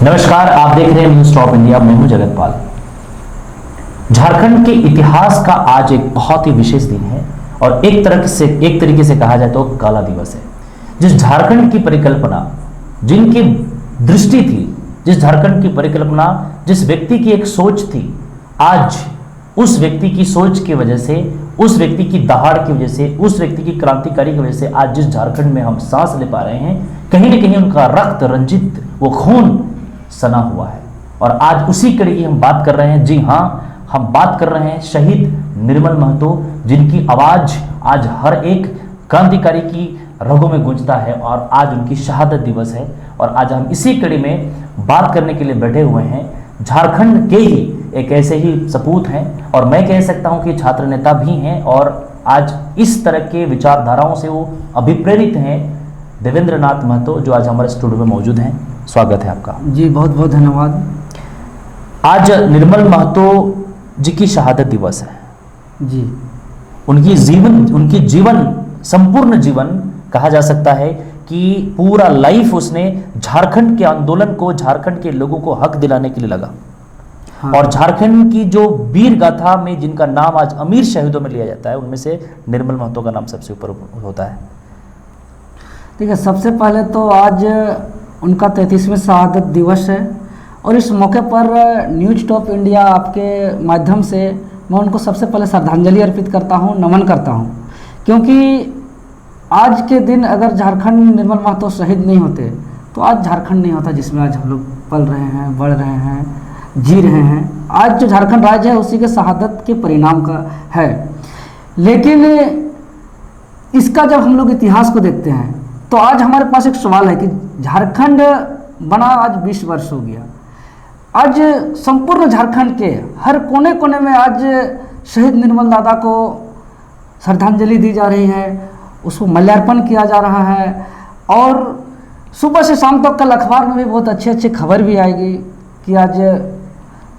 नमस्कार, आप देख रहे हैं न्यूज़ टॉप इंडिया। मैं हूं जगतपाल। झारखंड के इतिहास का आज एक बहुत ही विशेष दिन है और एक तरीके से कहा जाए तो काला दिवस है। जिस झारखंड की परिकल्पना, जिनकी दृष्टि थी, जिस झारखंड की परिकल्पना, जिस व्यक्ति की एक सोच थी, आज उस व्यक्ति की सोच की वजह से, उस व्यक्ति की दहाड़ की वजह से, उस व्यक्ति की क्रांतिकारी की वजह से आज जिस झारखंड में हम सांस ले पा रहे हैं, कहीं ना कहीं उनका रक्त रंजित, वो खून सना हुआ है। और आज उसी कड़ी की हम बात कर रहे हैं। जी हाँ, हम बात कर रहे हैं शहीद निर्मल महतो, जिनकी आवाज आज हर एक क्रांतिकारी की रगों में गूंजता है और आज उनकी शहादत दिवस है। और आज हम इसी कड़ी में बात करने के लिए बैठे हुए हैं। झारखंड के ही एक ऐसे ही सपूत हैं और मैं कह सकता हूं कि छात्र नेता भी हैं और आज इस तरह के विचारधाराओं से वो अभिप्रेरित हैं। देवेंद्र नाथ महतो जो आज हमारे स्टूडियो में मौजूद हैं, स्वागत है आपका। जी बहुत बहुत धन्यवाद। आज निर्मल महतो जी की शहादत दिवस है। जी, उनकी जीवन संपूर्ण जीवन कहा जा सकता है कि पूरा लाइफ उसने झारखंड के आंदोलन को, झारखंड के लोगों को हक दिलाने के लिए लगा। हाँ। और झारखंड की जो वीर गाथा में जिनका नाम आज अमीर शहीदों में लिया जाता है, उनमें से निर्मल महतो का नाम सबसे ऊपर होता है। ठीक है, सबसे पहले तो आज उनका 33वां शहादत दिवस है और इस मौके पर न्यूज़ टॉप इंडिया आपके माध्यम से मैं उनको सबसे पहले श्रद्धांजलि अर्पित करता हूं, नमन करता हूं। क्योंकि आज के दिन अगर झारखंड निर्मल महतो शहीद नहीं होते तो आज झारखंड नहीं होता जिसमें आज हम लोग पल रहे हैं, बढ़ रहे हैं, जी रहे हैं। आज जो झारखंड राज्य है उसी के शहादत के परिणाम का है। लेकिन इसका जब हम लोग इतिहास को देखते हैं तो आज हमारे पास एक सवाल है कि झारखंड बना आज 20 वर्ष हो गया। आज संपूर्ण झारखंड के हर कोने कोने में आज शहीद निर्मल दादा को श्रद्धांजलि दी जा रही है, उसको माल्यार्पण किया जा रहा है। और सुबह से शाम तक कल अखबार में भी बहुत अच्छे अच्छे खबर भी आएगी कि आज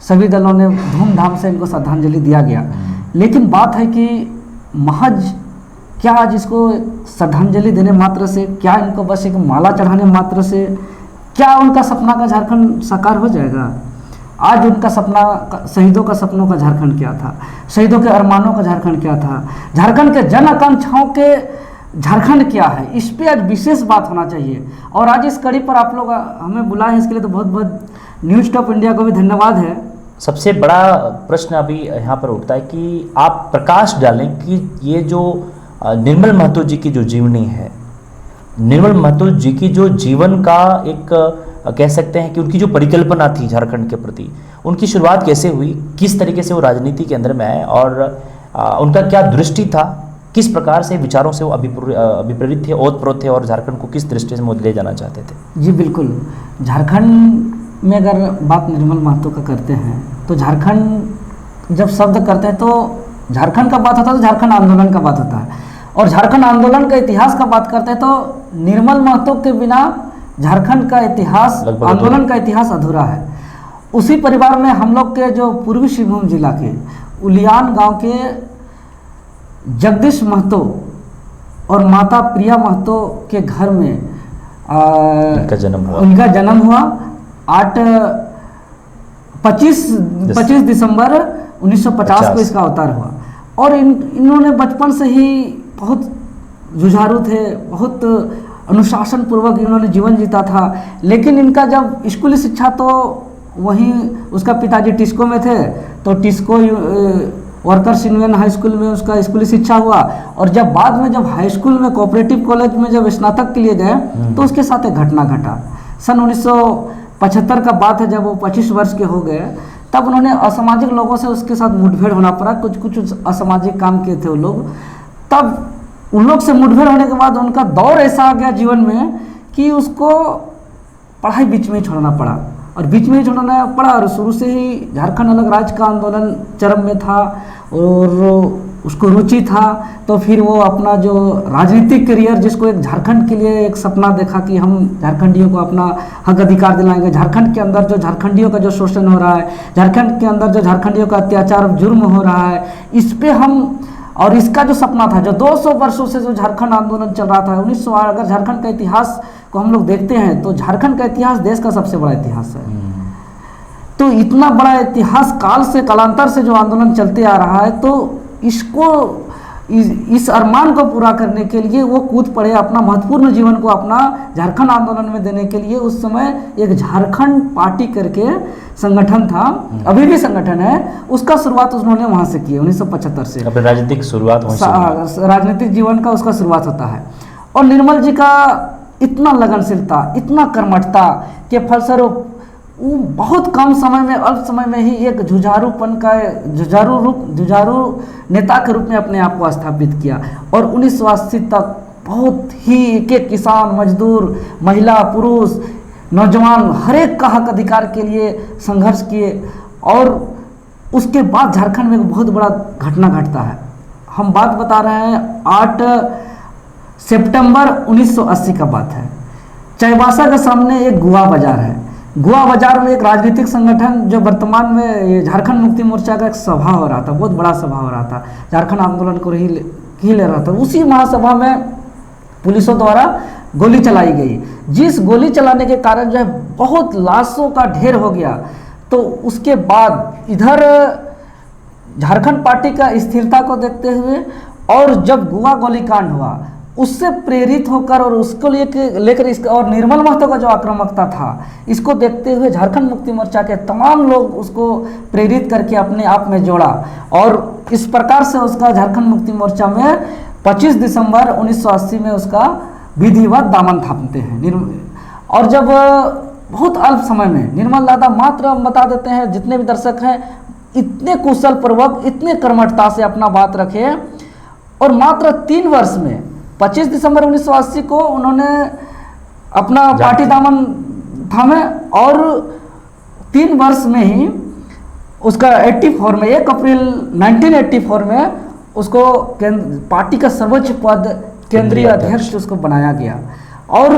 सभी दलों ने धूमधाम से इनको श्रद्धांजलि दिया गया। लेकिन बात है कि महज क्या आज इसको श्रद्धांजलि देने मात्र से, क्या इनको बस एक माला चढ़ाने मात्र से, क्या उनका सपना का झारखंड साकार हो जाएगा? आज उनका सपना, शहीदों का सपनों का झारखंड क्या था, शहीदों के अरमानों का झारखंड क्या था, झारखंड के जन आकांक्षाओं के झारखंड क्या है, इस पे आज विशेष बात होना चाहिए। और आज इस कड़ी पर आप लोग हमें बुलाए हैं, इसके लिए तो बहुत बहुत न्यूज़ टॉप इंडिया को भी धन्यवाद है। सबसे बड़ा प्रश्न अभी यहाँ पर उठता है कि आप प्रकाश डालें कि ये जो निर्मल महतो जी की जो जीवनी है, निर्मल महतो जी की जो जीवन का एक कह सकते हैं कि उनकी जो परिकल्पना थी झारखंड के प्रति, उनकी शुरुआत कैसे हुई, किस तरीके से वो राजनीति के अंदर में आए और उनका क्या दृष्टि था, किस प्रकार से विचारों से वो अभिप्रेरित थे, ओतप्रोत थे और झारखंड को किस दृष्टि से ले जाना चाहते थे। जी बिल्कुल, झारखंड में अगर बात निर्मल महतो का करते हैं तो झारखंड जब शब्द करते हैं तो झारखंड का बात होता है तो झारखंड आंदोलन का बात होता है। और झारखंड आंदोलन का इतिहास का बात करते हैं तो निर्मल महतो के बिना झारखंड का इतिहास, आंदोलन का इतिहास अधूरा है। उसी परिवार में हम लोग के जो पूर्वी सिंहभूम जिला के उलियान गांव के जगदीश महतो और माता प्रिया महतो के घर में उनका जन्म हुआ 25 दिसंबर 1950 को इसका अवतार हुआ। और इन्होंने बचपन से ही बहुत जुझारू थे, बहुत अनुशासन पूर्वक इन्होंने जीवन जीता था। लेकिन इनका जब स्कूली शिक्षा तो वहीं, उसका पिताजी टिस्को में थे तो TISCO workers union high school में उसका स्कूली शिक्षा हुआ। और जब बाद में जब हाई स्कूल में कोऑपरेटिव कॉलेज में जब स्नातक के लिए गए तो उसके साथ एक घटना घटा। सन 1975 का बात है, जब वो 25 वर्ष के हो गए तब उन्होंने असामाजिक लोगों से उसके साथ मुठभेड़ होना पड़ा। कुछ असामाजिक काम किए थे वो लोग। तब उन लोग से मुठभेड़ होने के बाद उनका दौर ऐसा आ गया जीवन में कि उसको पढ़ाई बीच में ही छोड़ना पड़ा। और बीच में ही छोड़ना पड़ा और शुरू से ही झारखंड अलग राज्य का आंदोलन चरम में था और उसको रुचि था। तो फिर वो अपना जो राजनीतिक करियर, जिसको एक झारखंड के लिए एक सपना देखा कि हम झारखंडियों को अपना हक अधिकार दिलाएंगे, झारखंड के अंदर जो झारखंडियों का जो शोषण हो रहा है, झारखंड के अंदर जो झारखंडियों का अत्याचार जुर्म हो रहा है, इस पे हम, और इसका जो सपना था जो 200 वर्षों से जो झारखंड आंदोलन चल रहा था, 1900, अगर झारखंड का इतिहास को हम लोग देखते हैं तो झारखंड का इतिहास देश का सबसे बड़ा इतिहास है। तो इतना बड़ा इतिहास काल से कालांतर से जो आंदोलन चलते आ रहा है, तो इसको इस अरमान को पूरा करने के लिए वो कूद पड़े, अपना महत्वपूर्ण जीवन को अपना झारखंड आंदोलन में देने के लिए। उस समय एक झारखंड पार्टी करके संगठन था, अभी भी संगठन है, उसका शुरुआत उन्होंने वहाँ से की 1975 से। अपनी राजनीतिक शुरुआत राजनीतिक जीवन का उसका शुरुआत होता है। और निर्मल जी का इतना लगनशीलता, इतना कर्मठता के फलस्वरूप वो बहुत कम समय में, अल्प समय में ही एक जुझारूपन का जुझारू नेता के रूप में अपने आप को स्थापित किया। और 1980 तक बहुत ही एक किसान, मजदूर, महिला, पुरुष, नौजवान हर एक का हक अधिकार के लिए संघर्ष किए। और उसके बाद झारखंड में एक बहुत बड़ा घटना घटता है। हम बात बता रहे हैं 8 सितंबर 1980 का बात है। चाईबासा के सामने एक गुआ बाजार है। गुआ बाजार में एक राजनीतिक संगठन जो वर्तमान में झारखंड मुक्ति मोर्चा का एक सभा हो रहा था, बहुत बड़ा सभा हो रहा था, झारखंड आंदोलन को ही ले रहा था। उसी महासभा में पुलिसों द्वारा गोली चलाई गई, जिस गोली चलाने के कारण जो है बहुत लाशों का ढेर हो गया। तो उसके बाद इधर झारखंड पार्टी का स्थिरता को देखते हुए और जब गुआ गोलीकांड हुआ उससे प्रेरित होकर और उसको लेकर इसका और निर्मल महतो का जो आक्रामकता था, इसको देखते हुए झारखंड मुक्ति मोर्चा के तमाम लोग उसको प्रेरित करके अपने आप में जोड़ा। और इस प्रकार से उसका झारखंड मुक्ति मोर्चा में 25 दिसंबर 1980 में उसका विधिवत दामन थामते हैं। और जब बहुत अल्प समय में निर्मल दादा, मात्र हम बता देते हैं जितने भी दर्शक हैं, इतने कुशल पूर्वक, इतने कर्मठता से अपना बात रखे और मात्र 3 वर्ष में 25 दिसंबर 1980 को उन्होंने अपना पार्टी दामन थामे और 3 वर्ष में ही उसका 84 में 1 अप्रैल 1984 में उसको पार्टी का सर्वोच्च पद केंद्रीय अध्यक्ष उसको बनाया गया। और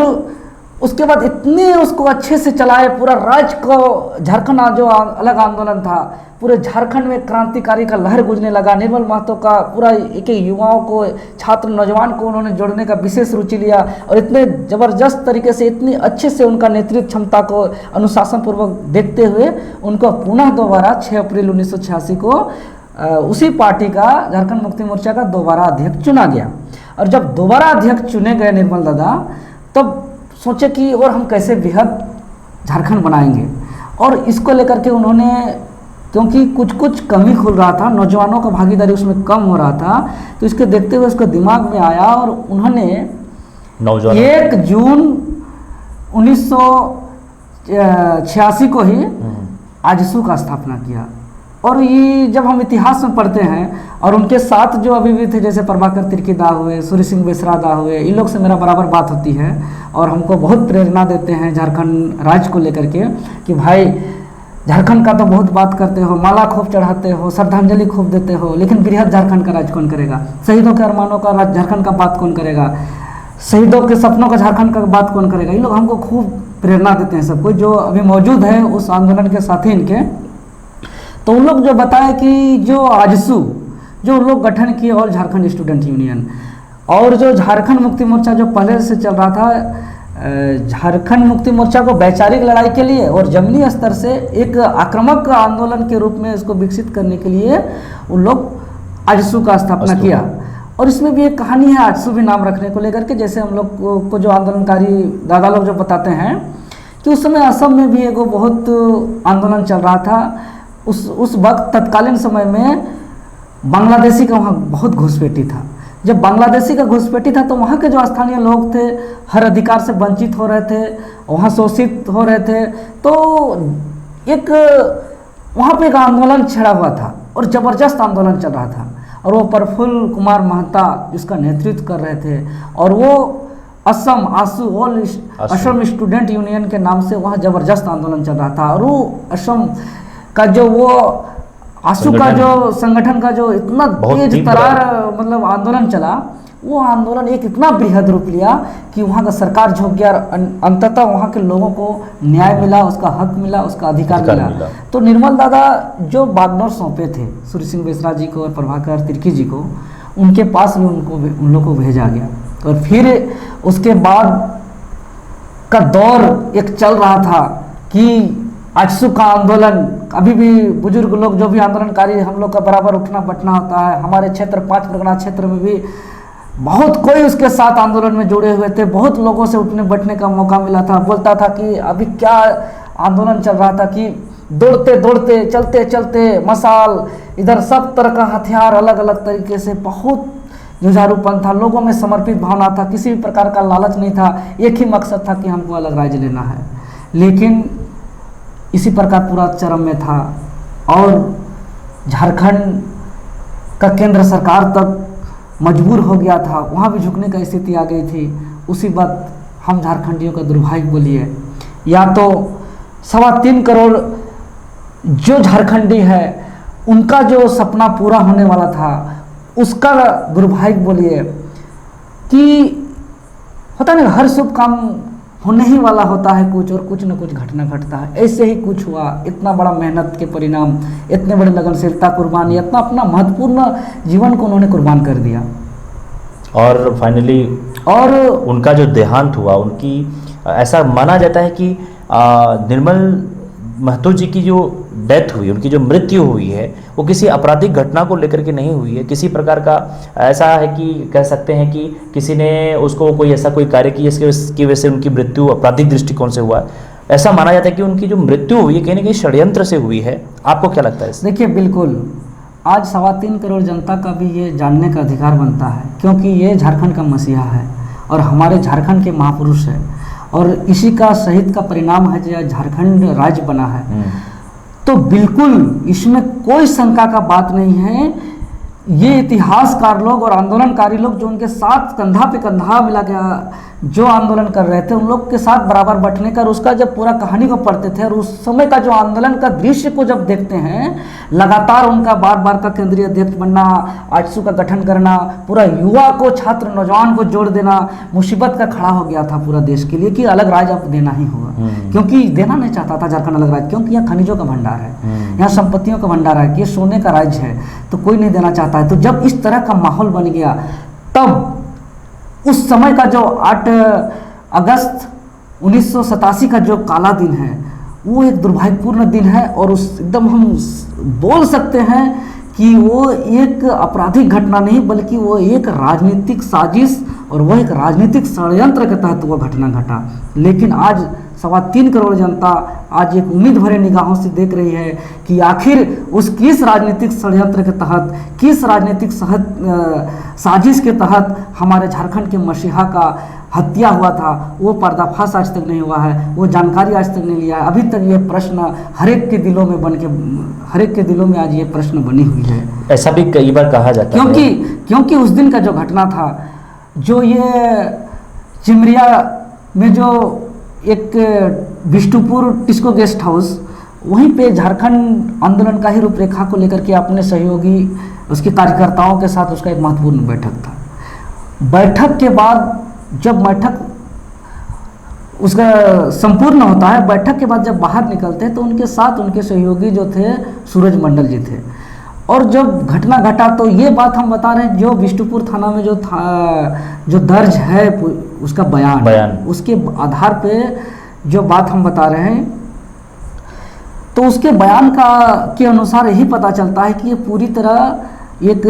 उसके बाद इतने उसको अच्छे से चलाए, पूरा राज्य को, झारखंड जो अलग आंदोलन था, पूरे झारखंड में क्रांतिकारी का लहर गुजरने लगा। निर्मल महतो का पूरा एक युवाओं को, छात्र नौजवान को उन्होंने जोड़ने का विशेष रुचि लिया और इतने ज़बरदस्त तरीके से, इतनी अच्छे से उनका नेतृत्व क्षमता को अनुशासन पूर्वक देखते हुए उनको पुनः दोबारा 6 अप्रैल 1986 को उसी पार्टी का, झारखंड मुक्ति मोर्चा का दोबारा अध्यक्ष चुना गया। और जब दोबारा अध्यक्ष चुने गए निर्मल दादा, तब सोचे कि और हम कैसे बेहद झारखंड बनाएंगे। और इसको लेकर के उन्होंने, क्योंकि कुछ कमी खुल रहा था, नौजवानों का भागीदारी उसमें कम हो रहा था, तो इसके देखते हुए उसको दिमाग में आया और उन्होंने 1 जून 1986 को ही आजसू का स्थापना किया। और ये जब हम इतिहास में पढ़ते हैं और उनके साथ जो अभी भी थे, जैसे प्रभाकर तिर्की दा हुए, सूर्य सिंह बेसरा दा हुए, इन लोग से मेरा बराबर बात होती है और हमको बहुत प्रेरणा देते हैं झारखंड राज्य को लेकर के कि भाई झारखंड का तो बहुत बात करते हो, माला खूब चढ़ाते हो, श्रद्धांजलि खूब देते हो, लेकिन बृहद झारखंड का राज कौन करेगा? शहीदों के अरमानों का राज झारखंड का बात कौन करेगा? शहीदों के सपनों का झारखंड का बात कौन करेगा? ये लोग हमको खूब प्रेरणा देते हैं, सबको जो अभी मौजूद है उस आंदोलन के साथी इनके। तो उन लोग जो बताए कि जो आजसू जो लोग गठन किए और झारखंड स्टूडेंट यूनियन और जो झारखंड मुक्ति मोर्चा जो पहले से चल रहा था, झारखंड मुक्ति मोर्चा को वैचारिक लड़ाई के लिए और जमीनी स्तर से एक आक्रामक आंदोलन के रूप में इसको विकसित करने के लिए उन लोग आजसू का स्थापना किया। और इसमें भी एक कहानी है आजसू भी नाम रखने को लेकर के, जैसे हम लोग को जो आंदोलनकारी दादा लोग जो बताते हैं कि उस समय असम में भी एक बहुत आंदोलन चल रहा था। उस वक्त तत्कालीन समय में बांग्लादेशी का वहाँ बहुत घुसपैठी था। जब बांग्लादेशी का घुसपैठी था तो वहाँ के जो स्थानीय लोग थे हर अधिकार से वंचित हो रहे थे, वहाँ शोषित हो रहे थे। तो एक वहाँ पे एक आंदोलन छिड़ा हुआ था और ज़बरदस्त आंदोलन चल रहा था और वो प्रफुल्ल कुमार महता जिसका नेतृत्व कर रहे थे और वो असम आसू ऑल असम स्टूडेंट यूनियन के नाम से वहाँ ज़बरदस्त आंदोलन चल रहा था। और वो असम का जो वो आसू का जो संगठन का जो इतना तेज तरार मतलब आंदोलन चला, वो आंदोलन एक इतना बृहद रूप लिया कि वहाँ का सरकार झुक गया और अंततः वहाँ के लोगों को न्याय मिला, उसका हक मिला, उसका अधिकार मिला। तो निर्मल दादा जो बागडोर सौंपे थे सूर्य सिंह बेसरा जी को और प्रभाकर तिर्की जी को, उनके पास भी उन लोगों को भेजा गया। और फिर उसके बाद का दौर एक चल रहा था कि आजसू का आंदोलन, अभी भी बुजुर्ग लोग जो भी आंदोलनकारी हम लोग का बराबर उठना बैठना होता है। हमारे क्षेत्र 5 परगना क्षेत्र में भी बहुत कोई उसके साथ आंदोलन में जुड़े हुए थे, बहुत लोगों से उठने बैठने का मौका मिला था। बोलता था कि अभी क्या आंदोलन चल रहा था कि दौड़ते दौड़ते चलते चलते मसाल, इधर सब तरह का हथियार अलग अलग तरीके से, बहुत जुझारूपन था, लोगों में समर्पित भावना था, किसी भी प्रकार का लालच नहीं था, एक ही मकसद था कि हमको अलग राज्य लेना है। लेकिन इसी प्रकार पूरा चरम में था और झारखंड का केंद्र सरकार तक मजबूर हो गया था, वहाँ भी झुकने का स्थिति आ गई थी। उसी वक्त हम झारखंडियों का दुर्भाग्य बोलिए या तो 3.25 करोड़ जो झारखंडी है उनका जो सपना पूरा होने वाला था उसका दुर्भाग्य बोलिए कि होता नहीं, हर शुभ काम होने ही वाला होता है कुछ, और कुछ न कुछ घटना घटता है। ऐसे ही कुछ हुआ, इतना बड़ा मेहनत के परिणाम, इतने बड़े लगनशीलता, कुर्बानी, इतना अपना महत्वपूर्ण जीवन को उन्होंने कुर्बान कर दिया और फाइनली और उनका जो देहांत हुआ, उनकी ऐसा माना जाता है कि निर्मल महतो जी की जो डेथ हुई, उनकी जो मृत्यु हुई है, वो किसी आपराधिक घटना को लेकर के नहीं हुई है। किसी प्रकार का ऐसा है कि कह सकते हैं कि किसी ने उसको कोई ऐसा कोई कार्य किया जिसकी वजह से उनकी मृत्यु आपराधिक दृष्टिकोण से हुआ। ऐसा माना जाता है कि उनकी जो मृत्यु हुई है कहीं ना कहीं षड्यंत्र से हुई है। आपको क्या लगता है इससे? देखिए, बिल्कुल आज 3.25 करोड़ जनता का भी ये जानने का अधिकार बनता है, क्योंकि ये झारखंड का मसीहा है और हमारे झारखंड के महापुरुष है, और इसी का शहीद का परिणाम है जो झारखंड राज्य बना है। तो बिल्कुल इसमें कोई शंका का बात नहीं है। ये इतिहासकार लोग और आंदोलनकारी लोग जो उनके साथ कंधा पे कंधा मिला गया, जो आंदोलन कर रहे थे, उन लोग के साथ बराबर बैठने का, उसका जब पूरा कहानी को पढ़ते थे और उस समय का जो आंदोलन का दृश्य को जब देखते हैं, लगातार उनका बार बार का केंद्रीय अध्यक्ष बनना, आजसू का गठन करना, पूरा युवा को, छात्र नौजवान को जोड़ देना, मुसीबत का खड़ा हो गया था पूरा देश के लिए कि अलग राज्य अब देना ही होगा, क्योंकि देना नहीं चाहता था झारखंड अलग राज्य, क्योंकि यहाँ खनिजों का भंडार है, यहाँ संपत्तियों का भंडार है, कि सोने का राज्य है, तो कोई नहीं देना चाहता है। तो जब इस तरह का माहौल बन गया, तब उस समय का जो 8 अगस्त 1987 का जो काला दिन है, वो एक दुर्भाग्यपूर्ण दिन है, और उस एकदम हम बोल सकते हैं कि वो एक आपराधिक घटना नहीं, बल्कि वो एक राजनीतिक साजिश और वो एक राजनीतिक षड्यंत्र के तहत वो घटना घटा। लेकिन आज 3.25 करोड़ जनता आज एक उम्मीद भरे निगाहों से देख रही है कि आखिर उस किस राजनीतिक षड्यंत्र के तहत, किस राजनीतिक साजिश के तहत हमारे झारखंड के मसीहा का हत्या हुआ था, वो पर्दाफाश आज तक नहीं हुआ है, वो जानकारी आज तक नहीं लिया है। अभी तक ये प्रश्न हर एक के दिलों में आज ये प्रश्न बनी हुई है। ऐसा भी कई बार कहा जाता है क्योंकि उस दिन का जो घटना था, जो ये चिमरिया में जो एक बिष्टुपुर टिस्को गेस्ट हाउस, वहीं पे झारखंड आंदोलन का ही रूपरेखा को लेकर के अपने सहयोगी, उसके कार्यकर्ताओं के साथ उसका एक महत्वपूर्ण बैठक था। बैठक के बाद जब बैठक उसका संपूर्ण होता है, बैठक के बाद जब बाहर निकलते हैं तो उनके साथ उनके सहयोगी जो थे सूरज मंडल जी थे, और जब घटना घटा तो ये बात हम बता रहे हैं, जो बिष्टुपुर थाना में जो था, जो दर्ज है उसका बयान, उसके आधार पे जो बात हम बता रहे हैं, तो उसके बयान के अनुसार यही पता चलता है कि ये पूरी तरह एक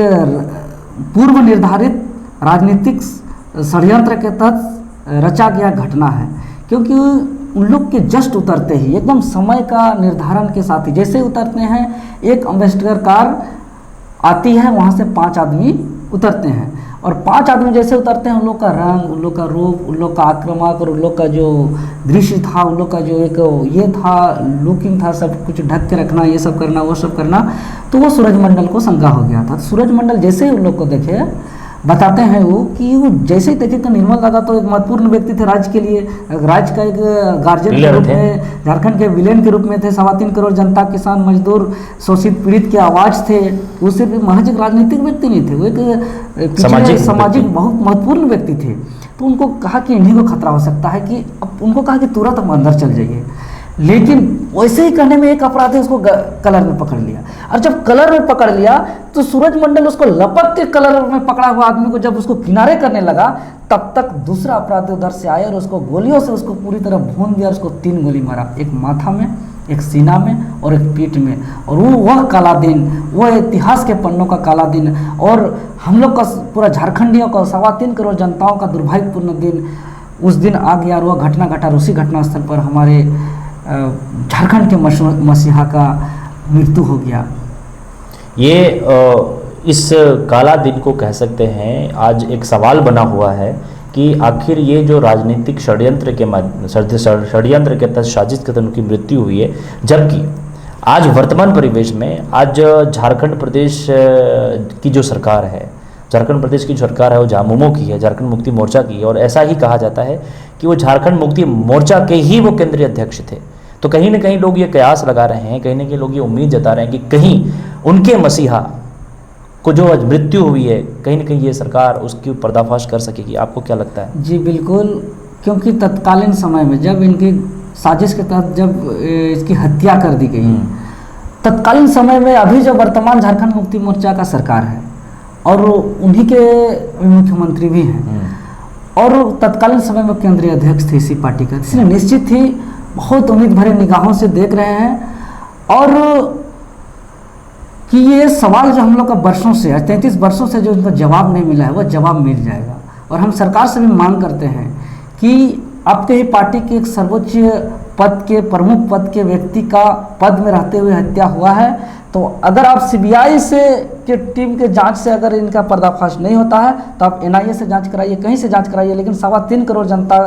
पूर्व निर्धारित राजनीतिक षड्यंत्र के तहत रचा गया घटना है। क्योंकि उन लोग के जस्ट उतरते ही, एकदम समय का निर्धारण के साथ ही, जैसे उतरते हैं, एक एम्बेसडर कार आती है, वहाँ से 5 आदमी उतरते हैं, और 5 आदमी जैसे उतरते हैं, उन लोग का रंग, उन लोग का रूप, उन लोग का आक्रामक, और उन लोग का जो दृश्य था, उन लोग का जो एक ये था, लुकिंग था, सब कुछ ढक के रखना, ये सब करना, वो सब करना, तो वो सूरज मंडल को शंका हो गया था। सूरज मंडल जैसे ही उन लोग को देखे, बताते हैं वो कि वो जैसे ही देखे तो निर्मल दादा तो एक महत्वपूर्ण व्यक्ति थे राज्य के लिए, राज्य का एक गार्जियन के रूप में, झारखंड के विलेन के रूप में थे, 3.25 करोड़ जनता, किसान, मजदूर, शोषित पीड़ित के आवाज़ थे। वो सिर्फ महज एक राजनीतिक व्यक्ति नहीं थे, वो एक सामाजिक बहुत महत्वपूर्ण व्यक्ति थे। तो उनको कहा कि इन्हीं को खतरा हो सकता है, कि अब उनको कहा कि तुरंत हम अंदर चल जाइए। लेकिन वैसे ही कहने में एक अपराधी उसको कलर में पकड़ लिया, और जब कलर में पकड़ लिया तो सूरज मंडल उसको लपक के कलर में पकड़ा हुआ आदमी को जब उसको किनारे करने लगा, तब तक दूसरा अपराधी उधर से आया और उसको गोलियों से उसको पूरी तरह भून दिया। उसको 3 गोली मारा, एक माथा में, एक सीना में और एक पीठ में। और वह काला दिन, वह इतिहास के पन्नों का काला दिन, और हम लोग का पूरा झारखंडियों का 3.25 करोड़ जनताओं का दुर्भाग्यपूर्ण दिन उस दिन आ गया। और वह घटना घटा, उसी घटनास्थल पर हमारे झारखंड के मसीहा का मृत्यु हो गया। ये इस काला दिन को कह सकते हैं, आज एक सवाल बना हुआ है कि आखिर ये जो राजनीतिक षड्यंत्र के तहत साजिश के तहत उनकी मृत्यु हुई है, जबकि आज वर्तमान परिवेश में आज झारखंड प्रदेश की जो सरकार है, झारखंड प्रदेश की सरकार है वो झामुमो की है, झारखंड मुक्ति मोर्चा की है, और ऐसा ही कहा जाता है कि वो झारखंड मुक्ति मोर्चा के ही वो केंद्रीय अध्यक्ष थे। तो कहीं ना कहीं लोग ये कयास लगा रहे हैं, कहीं ना कहीं लोग ये उम्मीद जता रहे हैं कि कहीं उनके मसीहा को जो आज मृत्यु हुई है, कहीं ना कहीं ये सरकार उसकी पर्दाफाश कर सकेगी। आपको क्या लगता है? जी बिल्कुल, क्योंकि तत्कालीन समय में जब इनकी साजिश के तहत जब इसकी हत्या कर दी गई, तत्कालीन समय में अभी जो वर्तमान झारखंड मुक्ति मोर्चा का सरकार है और उन्हीं के मुख्यमंत्री भी हैं, और तत्कालीन समय में केंद्रीय अध्यक्ष थे इसी पार्टी का, इसलिए निश्चित ही बहुत उम्मीद भरे निगाहों से देख रहे हैं। और कि ये सवाल जो हम लोग का वर्षों से 33 वर्षों से जो इनको जवाब नहीं मिला है, वह जवाब मिल जाएगा। और हम सरकार से भी मांग करते हैं कि आपके ही पार्टी के एक सर्वोच्च पद के, प्रमुख पद के व्यक्ति का पद में रहते हुए हत्या हुआ है, तो अगर आप सीबीआई से के टीम के जांच से अगर इनका पर्दाफाश नहीं होता है तो आप एनआईए से जांच कराइए, कहीं से जांच कराइए, लेकिन 3.25 करोड़ जनता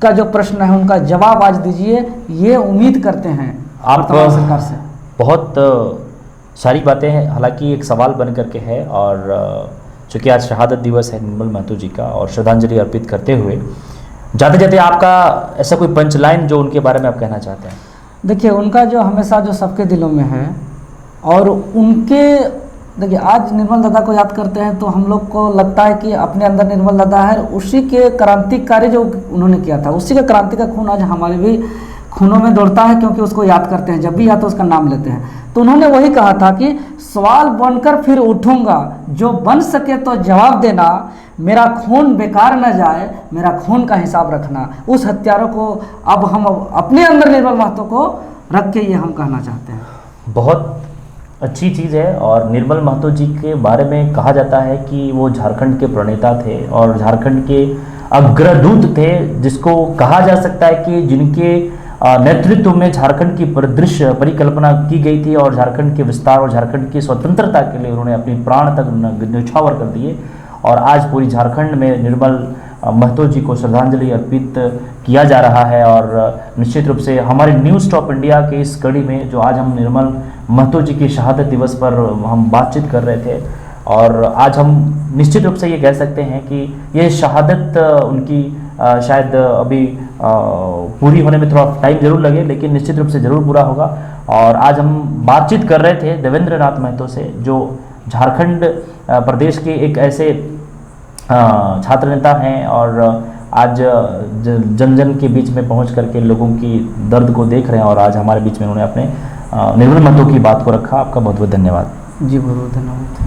का जो प्रश्न है उनका जवाब आज दीजिए, ये उम्मीद करते हैं आप सरकार से। बहुत सारी बातें हैं, हालांकि एक सवाल बन करके है, और चूँकि आज शहादत दिवस है निर्मल महतो जी का, और श्रद्धांजलि अर्पित करते हुए जाते जाते आपका ऐसा कोई पंच लाइन जो उनके बारे में आप कहना चाहते हैं? देखिए, उनका जो हमेशा जो सबके दिलों में है, और उनके देखिए आज निर्मल दादा को याद करते हैं तो हम लोग को लगता है कि अपने अंदर निर्मल दादा है, उसी के क्रांतिकारी जो उन्होंने किया था, उसी के क्रांति का खून आज हमारे भी खूनों में दौड़ता है, क्योंकि उसको याद करते हैं, जब भी याद तो उसका नाम लेते हैं। तो उन्होंने वही कहा था कि सवाल बनकर फिर उठूंगा, जो बन सके तो जवाब देना, मेरा खून बेकार न जाए, मेरा खून का हिसाब रखना। उस हत्यारों को अब हम अपने अंदर निर्मल महतो को रख के ये हम कहना चाहते हैं। बहुत अच्छी चीज़ है, और निर्मल महतो जी के बारे में कहा जाता है कि वो झारखंड के प्रणेता थे और झारखंड के अग्रदूत थे, जिसको कहा जा सकता है कि जिनके नेतृत्व में झारखंड की परिदृश्य परिकल्पना की गई थी, और झारखंड के विस्तार और झारखंड की स्वतंत्रता के लिए उन्होंने अपनी प्राण तक न्यौछावर कर दिए। और आज पूरी झारखंड में निर्मल महतो जी को श्रद्धांजलि अर्पित किया जा रहा है। और निश्चित रूप से हमारे न्यूज़ टॉप इंडिया के इस कड़ी में जो आज हम निर्मल महतो जी की शहादत दिवस पर हम बातचीत कर रहे थे, और आज हम निश्चित रूप से ये कह सकते हैं कि ये शहादत उनकी शायद अभी पूरी होने में थोड़ा टाइम जरूर लगे, लेकिन निश्चित रूप से ज़रूर पूरा होगा। और आज हम बातचीत कर रहे थे देवेंद्र नाथ महतो से, जो झारखंड प्रदेश के एक ऐसे छात्र नेता हैं, और आज जन जन के बीच में पहुंच करके लोगों की दर्द को देख रहे हैं, और आज हमारे बीच में उन्होंने अपने निर्मल महतो की बात को रखा। आपका बहुत बहुत धन्यवाद। जी बहुत बहुत धन्यवाद।